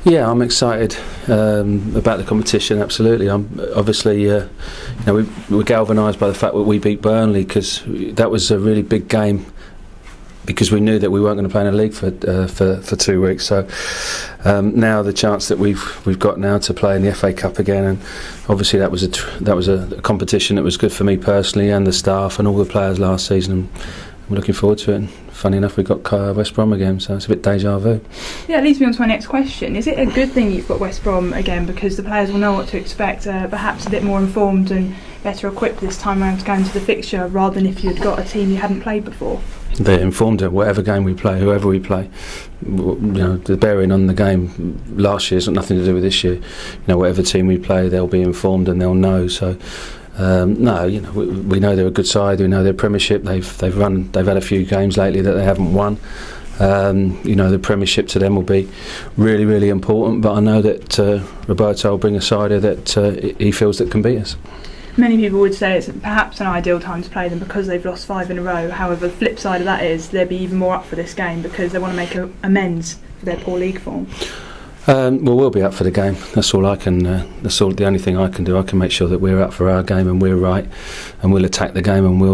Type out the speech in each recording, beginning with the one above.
Yeah, I'm excited about the competition. Absolutely, I'm obviously, we were galvanised by the fact that we beat Burnley, because that was a really big game. Because we knew that we weren't going to play in a league for 2 weeks. So now the chance that we've got now to play in the FA Cup again, and obviously that was a competition that was good for me personally and the staff and all the players last season. And I'm looking forward to it. And funny enough, we got West Brom again, so it's a bit deja vu. Yeah, it leads me on to my next question. Is it a good thing you've got West Brom again, because the players will know what to expect, perhaps a bit more informed and better equipped this time around to go into the fixture, rather than if you'd got a team you hadn't played before? They're informed of whatever game we play, whoever we play. The bearing on the game last year has got nothing to do with this year. Whatever team we play, they'll be informed and they'll know. So we know they're a good side. We know they're Premiership. They've had a few games lately that they haven't won. The Premiership to them will be really, really important. But I know that Roberto will bring a side that he feels that can beat us. Many people would say it's perhaps an ideal time to play them because they've lost 5 in a row. However, the flip side of that is they'll be even more up for this game because they want to make amends for their poor league form. We'll be up for the game. That's all I can. That's all. The only thing I can do. I can make sure that we're up for our game and we're right, and we'll attack the game. And we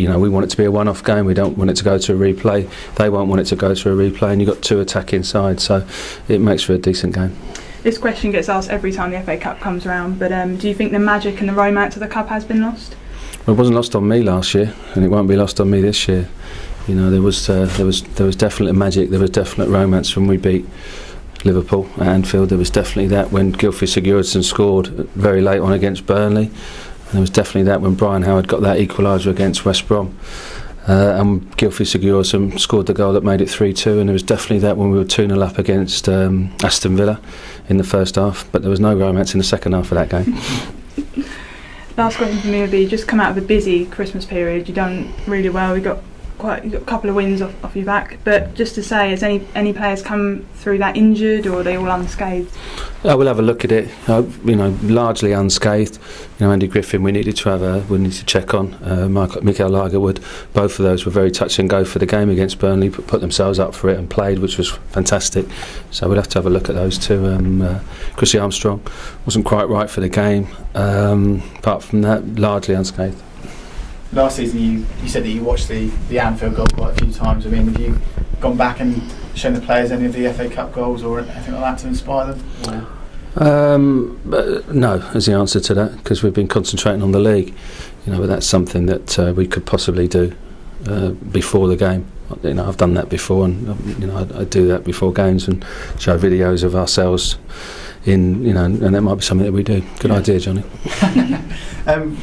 want it to be a one-off game. We don't want it to go to a replay. They won't want it to go to a replay. And you've got 2 attacking sides, so it makes for a decent game. This question gets asked every time the FA Cup comes around, but do you think the magic and the romance of the Cup has been lost? Well, it wasn't lost on me last year, and it won't be lost on me this year. There was definite magic, there was definite romance when we beat Liverpool at Anfield. There was definitely that when Gylfi Sigurdsson scored very late on against Burnley, and there was definitely that when Brian Howard got that equaliser against West Brom. And Gylfi Sigurdsson scored the goal that made it 3-2, and there was definitely that when we were 2-0 up against Aston Villa in the first half, but there was no romance in the second half of that game. Last question for me would be, just come out of a busy Christmas period, you've done really well, you got a couple of wins off your back, but just to say, has any players come through that injured, or are they all unscathed? We'll have a look at it. Largely unscathed. Andy Griffin, we need to check on. Mikael Lagerwood, both of those were very touch and go for the game against Burnley, put themselves up for it and played, which was fantastic. So we'll have to have a look at those two. Chrissy Armstrong wasn't quite right for the game. Apart from that, largely unscathed. Last season you said that you watched the Anfield goal quite a few times. I mean, have you gone back and shown the players any of the FA Cup goals or anything like that to inspire them? No, is the answer to that, because we've been concentrating on the league. But that's something that we could possibly do before the game. I've done that before, and I do that before games and show videos of ourselves and that might be something that we do. Good idea, Johnny.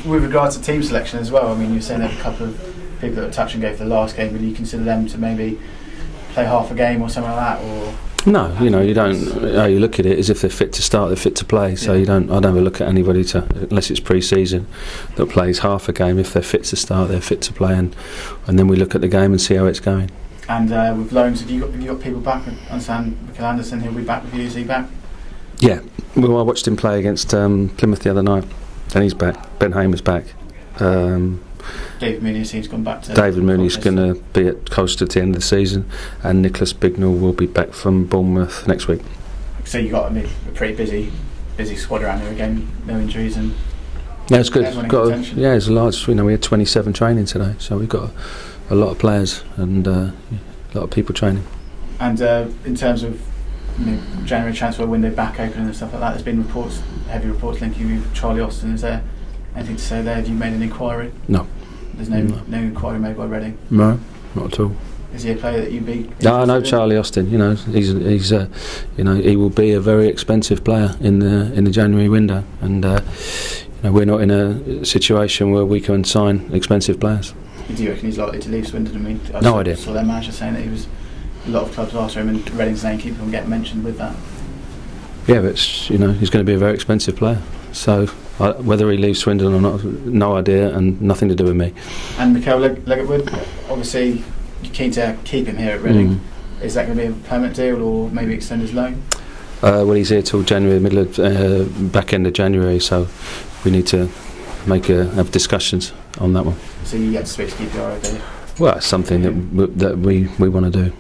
With regards to team selection as well, I mean, you're saying there are a couple of people that were touch and go for the last game. Would you consider them to maybe play half a game or something like that? Or no, you don't. How you look at it is if they're fit to start, they're fit to play. So I don't ever look at anybody unless it's pre-season, that plays half a game. If they're fit to start, they're fit to play, and then we look at the game and see how it's going. And with loans, have you got people back? I understand Michael Anderson, he'll be back with you. Is he back? Yeah, well, I watched him play against Plymouth the other night, and he's back. Ben Hamer's back. David Mooney seems gone back to. David Mooney's going to be at Coast at the end of the season, and Nicholas Bignell will be back from Bournemouth next week. So you got a pretty busy squad around here again. No injuries and. Yeah, it's good. It's a large. We had 27 training today, so we've got a lot of players and a lot of people training. And in terms of January transfer window back open and stuff like that, there's been heavy reports linking you with Charlie Austin. Is there anything to say there? Have you made an inquiry? No. There's no inquiry made by Reading? No, not at all. Is he a player that you'd be? No, I know Charlie Austin. He's he will be a very expensive player in the January window, and we're not in a situation where we can sign expensive players. Do you reckon he's likely to leave Swindon? I mean, no idea. I saw their manager saying that a lot of clubs after him, and Reading's name keeps on getting mentioned with that. Yeah, but he's going to be a very expensive player. So whether he leaves Swindon or not, no idea, and nothing to do with me. And Mikael Lagerwood, obviously you're keen to keep him here at Reading. Is that going to be a permanent deal, or maybe extend his loan? Well, he's here till January, back end of January, so we need to have discussions on that one. So you get to speak to QPR, okay? Well, it's something that we want to do.